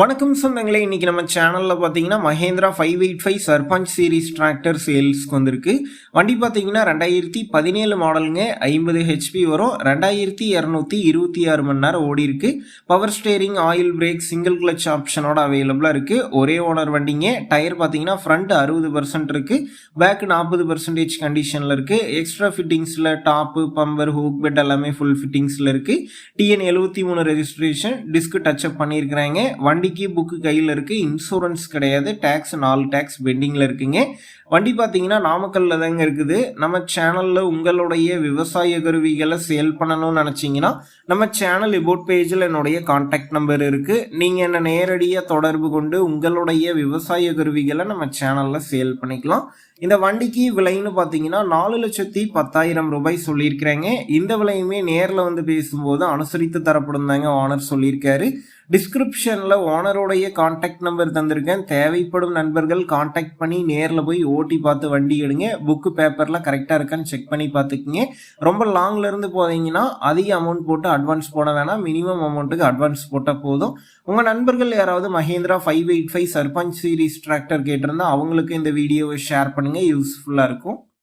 வணக்கம் சொந்தங்களே, இன்னைக்கு நம்ம சேனல்ல பாத்தீங்கன்னா மஹேந்திரா 585 சர்பஞ்ச் சீரிஸ் டிராக்டர் சேல்ஸ்க்கு வந்திருக்கு. வண்டி பாத்தீங்கன்னா 2017 மாடலுங்க. 50 ஹெச்பி வரும். 2226 மணி நேரம் ஓடி இருக்கு. Power steering, oil brake, single clutch ஆப்ஷனோட அவைலபிளா இருக்கு. ஒரே ஓனர் வண்டிங்க. டயர் பாத்தீங்கன்னா ஃப்ரண்ட் 60% இருக்கு, பேக் 40% கண்டிஷன்ல இருக்கு. எக்ஸ்ட்ரா ஃபிட்டிங்ஸ்ல டாப்பு, பம்பர், ஹூக் பெட் எல்லாமே ஃபுல் ஃபிட்டிங்ஸ்ல இருக்கு. TN 73 registration, disc touch up பண்ணியிருக்கிறாங்க. வண்டிக்கு புக்கு கையில் இருக்கு. இன்சூரன்ஸ் கிடையாது. டேக்ஸ் 4 டேக்ஸ் பெண்டிங்ல இருக்குங்க. வண்டி பார்த்தீங்கன்னா நாமக்கல்ல தாங்க இருக்குது. நம்ம சேனல்ல உங்களுடைய விவசாய கருவிகளை சேல் பண்ணணும்னு நினைச்சீங்கன்னா நம்ம சேனல் எபோட் பேஜில் என்னுடைய கான்டாக்ட் நம்பர் இருக்கு. நீங்க என்ன நேரடியாக தொடர்பு கொண்டு உங்களுடைய விவசாய கருவிகளை நம்ம சேனல்ல சேல் பண்ணிக்கலாம். இந்த வண்டிக்கு விலைன்னு பார்த்தீங்கன்னா 4,10,000 ரூபாய் சொல்லியிருக்கிறாங்க. இந்த விலையுமே நேரில் வந்து பேசும்போது அனுசரித்து தரப்படும் தாங்க ஓனர் சொல்லியிருக்காரு. டிஸ்கிரிப்ஷனில் ஓனருடைய கான்டாக்ட் நம்பர் தந்திருக்கேன். தேவைப்படும் நண்பர்கள் கான்டாக்ட் பண்ணி நேரில் போய் ஓட்டி பார்த்து வண்டி எடுங்க. புக்கு பேப்பர்லாம் கரெக்டாக இருக்கான்னு செக் பண்ணி பார்த்துக்குங்க. ரொம்ப லாங்ல இருந்து போதீங்கன்னா அதிக அமௌண்ட் போட்டு அட்வான்ஸ் போட வேணாம். மினிமம் அமௌண்ட்டுக்கு அட்வான்ஸ் போட்டால் போதும். உங்கள் நண்பர்கள் யாராவது மஹேந்திரா 585 சர்பஞ்ச் சீரிஸ் டிராக்டர் கேட்டிருந்தா அவங்களுக்கு இந்த வீடியோவை ஷேர் பண்ணுங்க. யூஸ்ஃபுல்லாக இருக்கும்.